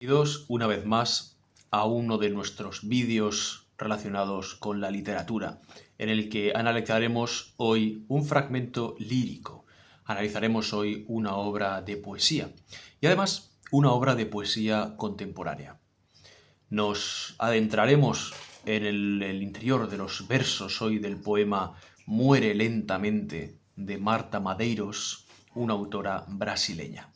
Bienvenidos una vez más a uno de nuestros vídeos relacionados con la literatura, en el que analizaremos hoy un fragmento lírico, analizaremos hoy una obra de poesía y además una obra de poesía contemporánea. Nos adentraremos en el interior de los versos hoy del poema Muere lentamente de Marta Madeiros, una autora brasileña.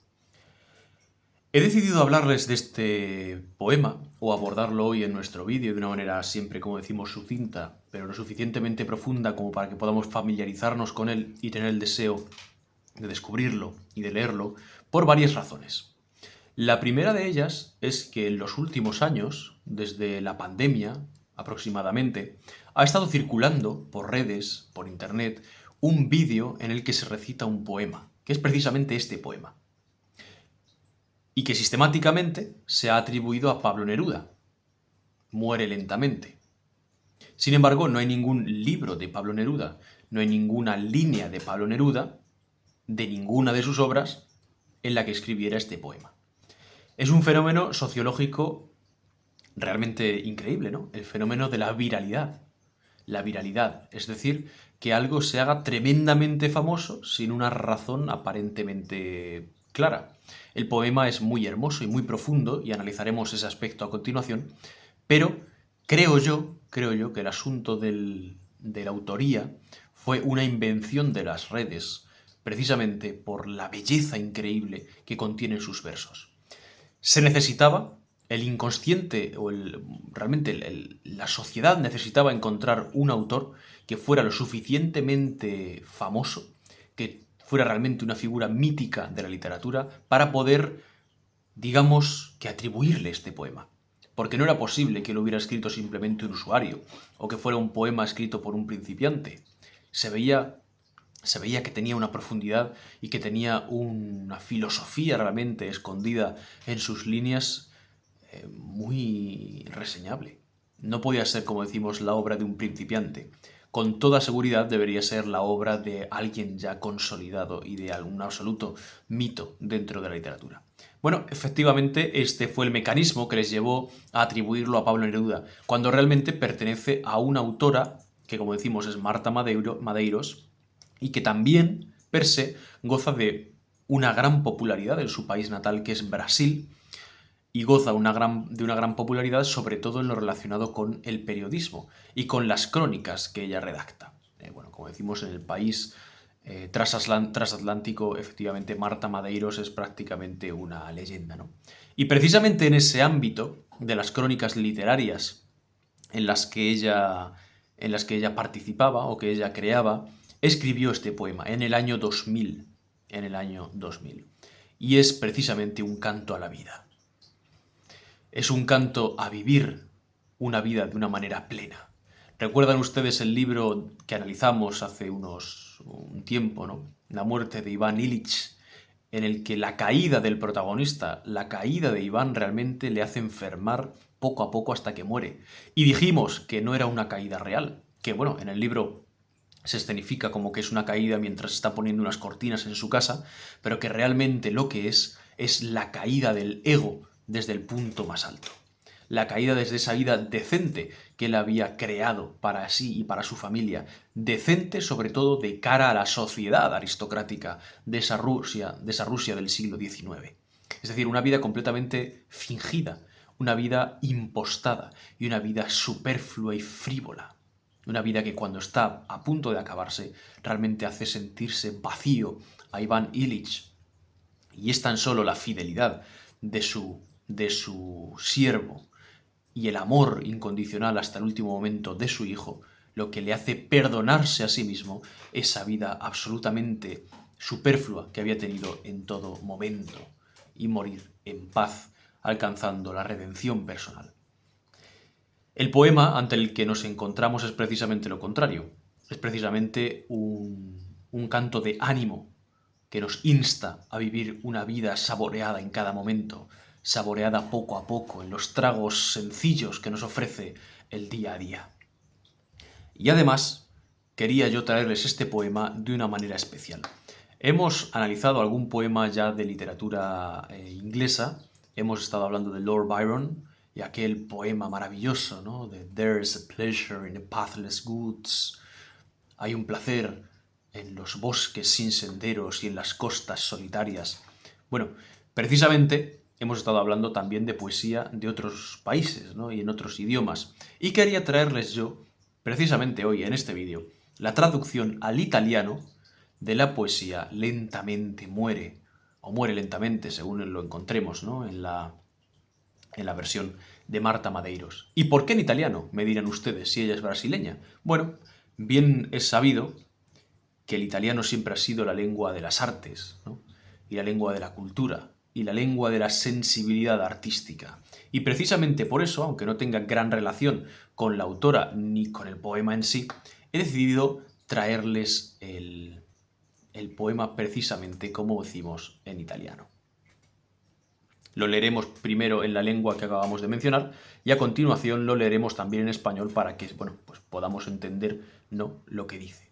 He decidido hablarles de este poema, o abordarlo hoy en nuestro vídeo de una manera siempre, como decimos, sucinta, pero lo suficientemente profunda como para que podamos familiarizarnos con él y tener el deseo de descubrirlo y de leerlo, por varias razones. La primera de ellas es que en los últimos años, desde la pandemia aproximadamente, ha estado circulando por redes, por internet, un vídeo en el que se recita un poema, que es precisamente este poema y que sistemáticamente se ha atribuido a Pablo Neruda. Muere lentamente. Sin embargo, no hay ningún libro de Pablo Neruda, no hay ninguna línea de Pablo Neruda, de ninguna de sus obras, en la que escribiera este poema. Es un fenómeno sociológico realmente increíble, ¿no? El fenómeno de la viralidad. La viralidad, es decir, que algo se haga tremendamente famoso sin una razón aparentemente clara. El poema es muy hermoso y muy profundo y analizaremos ese aspecto a continuación, pero creo yo que el asunto de la autoría fue una invención de las redes, precisamente por la belleza increíble que contienen sus versos. Se necesitaba, el inconsciente o realmente la sociedad necesitaba encontrar un autor que fuera lo suficientemente famoso, que fuera realmente una figura mítica de la literatura para poder, digamos, que atribuirle este poema. Porque no era posible que lo hubiera escrito simplemente un usuario o que fuera un poema escrito por un principiante. Se veía que tenía una profundidad y que tenía una filosofía realmente escondida en sus líneas muy reseñable. No podía ser, como decimos, la obra de un principiante. Con toda seguridad debería ser la obra de alguien ya consolidado y de algún absoluto mito dentro de la literatura. Bueno, efectivamente, este fue el mecanismo que les llevó a atribuirlo a Pablo Neruda, cuando realmente pertenece a una autora que, como decimos, es Marta Madeiros, y que también, per se, goza de una gran popularidad en su país natal, que es Brasil, y goza de una gran popularidad, sobre todo en lo relacionado con el periodismo y con las crónicas que ella redacta. Bueno, como decimos, en el país transatlántico, efectivamente, Marta Madeiros es prácticamente una leyenda, ¿no? Y precisamente en ese ámbito de las crónicas literarias en las que ella participaba o que ella creaba, escribió este poema en el año 2000, en el año 2000. Y es precisamente un canto a la vida. Es un canto a vivir una vida de una manera plena. ¿Recuerdan ustedes el libro que analizamos hace un tiempo, ¿no? La muerte de Iván Illich, en el que la caída del protagonista, la caída de Iván realmente le hace enfermar poco a poco hasta que muere. Y dijimos que no era una caída real, que bueno, en el libro se escenifica como que es una caída mientras está poniendo unas cortinas en su casa, pero que realmente lo que es la caída del ego desde el punto más alto. La caída desde esa vida decente que él había creado para sí y para su familia, decente sobre todo de cara a la sociedad aristocrática de esa Rusia del siglo XIX. Es decir, una vida completamente fingida, una vida impostada y una vida superflua y frívola. Una vida que cuando está a punto de acabarse realmente hace sentirse vacío a Iván Illich. Y es tan solo la fidelidad de su siervo y el amor incondicional hasta el último momento de su hijo lo que le hace perdonarse a sí mismo esa vida absolutamente superflua que había tenido en todo momento y morir en paz alcanzando la redención personal. El poema ante el que nos encontramos es precisamente lo contrario. Es precisamente un canto de ánimo que nos insta a vivir una vida saboreada en cada momento, saboreada poco a poco en los tragos sencillos que nos ofrece el día a día. Y además, quería yo traerles este poema de una manera especial. Hemos analizado algún poema ya de literatura inglesa, hemos estado hablando de Lord Byron y aquel poema maravilloso, ¿no? De There's a pleasure in the pathless woods. Hay un placer en los bosques sin senderos y en las costas solitarias. Bueno, precisamente hemos estado hablando también de poesía de otros países, ¿no? Y en otros idiomas. Y quería traerles yo, precisamente hoy en este vídeo, la traducción al italiano de la poesía Lentamente muere, o Muere lentamente, según lo encontremos, ¿no? En la versión de Marta Madeiros. ¿Y por qué en italiano? Me dirán ustedes, si ella es brasileña. Bueno, bien es sabido que el italiano siempre ha sido la lengua de las artes, ¿no? Y la lengua de la cultura, y la lengua de la sensibilidad artística. Y precisamente por eso, aunque no tenga gran relación con la autora ni con el poema en sí, he decidido traerles el poema precisamente como decimos en italiano. Lo leeremos primero en la lengua que acabamos de mencionar y a continuación lo leeremos también en español para que, bueno, pues podamos entender, ¿no?, lo que dice.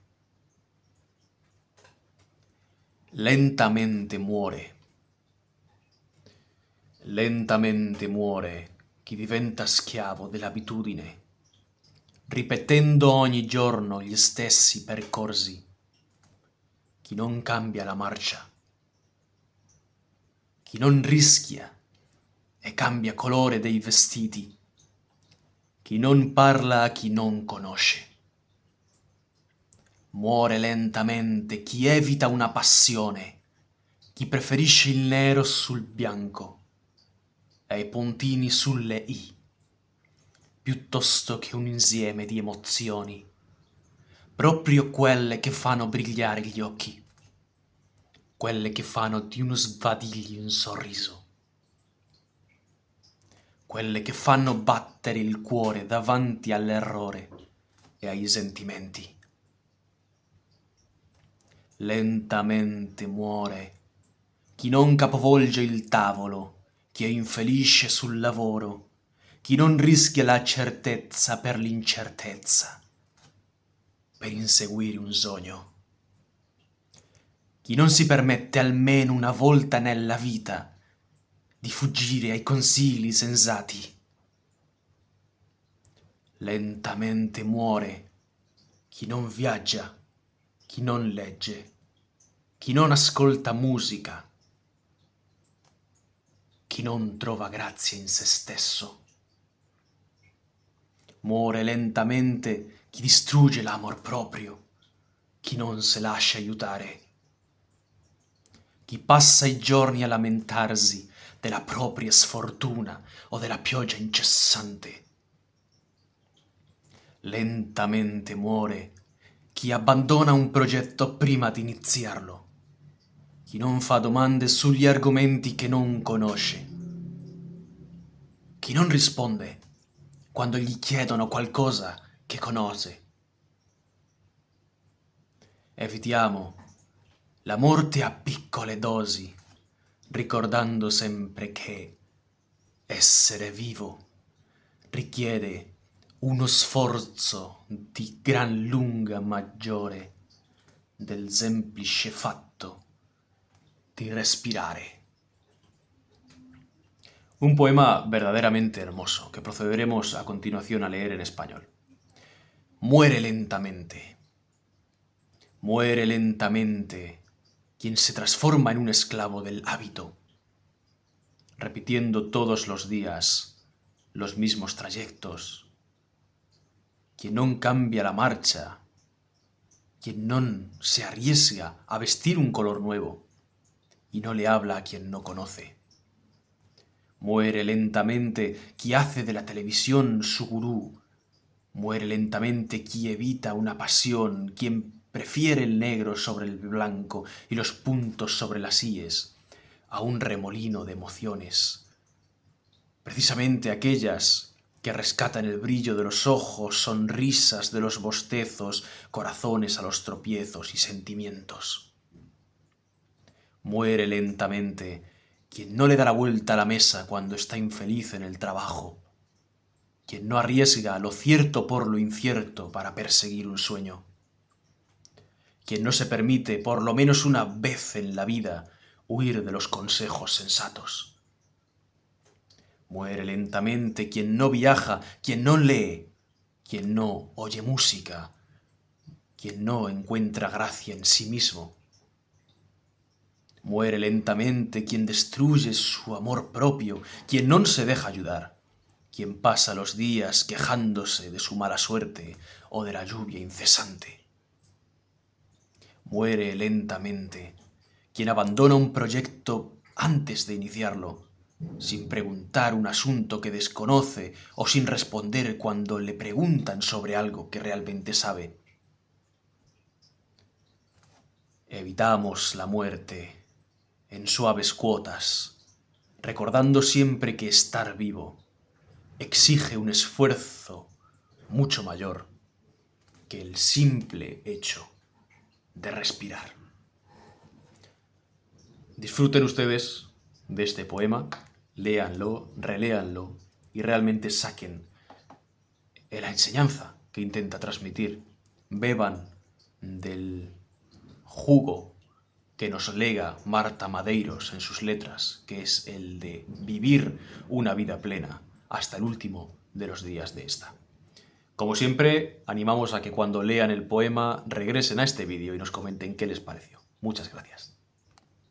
Lentamente muore chi diventa schiavo dell'abitudine, ripetendo ogni giorno gli stessi percorsi, chi non cambia la marcia, chi non rischia e cambia colore dei vestiti, chi non parla a chi non conosce. Muore lentamente chi evita una passione, chi preferisce il nero sul bianco e i puntini sulle i, piuttosto che un insieme di emozioni, proprio quelle che fanno brillare gli occhi, quelle che fanno di uno sbadiglio un sorriso, quelle che fanno battere il cuore davanti all'errore e ai sentimenti. Lentamente muore chi non capovolge il tavolo, chi è infelice sul lavoro, chi non rischia la certezza per l'incertezza, per inseguire un sogno, chi non si permette almeno una volta nella vita di fuggire ai consigli sensati. Lentamente muore chi non viaggia, chi non legge, chi non ascolta musica, chi non trova grazia in se stesso. Muore lentamente chi distrugge l'amor proprio, chi non se lascia aiutare, chi passa i giorni a lamentarsi della propria sfortuna o della pioggia incessante. Lentamente muore chi abbandona un progetto prima di iniziarlo, chi non fa domande sugli argomenti che non conosce, chi non risponde quando gli chiedono qualcosa che conosce. Evitiamo la morte a piccole dosi, ricordando sempre che essere vivo richiede uno sforzo di gran lunga maggiore del semplice fatto di respirare. Un poema verdaderamente hermoso que procederemos a continuación a leer en español. Muere lentamente quien se transforma en un esclavo del hábito, repitiendo todos los días los mismos trayectos, quien non cambia la marcha, quien non se arriesga a vestir un color nuevo y no le habla a quien no conoce. Muere lentamente quien hace de la televisión su gurú. Muere lentamente quien evita una pasión, quien prefiere el negro sobre el blanco y los puntos sobre las íes a un remolino de emociones. Precisamente aquellas que rescatan el brillo de los ojos, sonrisas de los bostezos, corazones a los tropiezos y sentimientos. Muere lentamente quien no le da la vuelta a la mesa cuando está infeliz en el trabajo, quien no arriesga lo cierto por lo incierto para perseguir un sueño, quien no se permite, por lo menos una vez en la vida, huir de los consejos sensatos. Muere lentamente quien no viaja, quien no lee, quien no oye música, quien no encuentra gracia en sí mismo. Muere lentamente quien destruye su amor propio, quien no se deja ayudar, quien pasa los días quejándose de su mala suerte o de la lluvia incesante. Muere lentamente quien abandona un proyecto antes de iniciarlo, sin preguntar un asunto que desconoce o sin responder cuando le preguntan sobre algo que realmente sabe. Evitamos la muerte en suaves cuotas, recordando siempre que estar vivo exige un esfuerzo mucho mayor que el simple hecho de respirar. Disfruten ustedes de este poema, léanlo, reléanlo y realmente saquen la enseñanza que intenta transmitir. Beban del jugo que nos lega Marta Madeiros en sus letras, que es el de vivir una vida plena hasta el último de los días de esta. Como siempre, animamos a que cuando lean el poema regresen a este vídeo y nos comenten qué les pareció. Muchas gracias.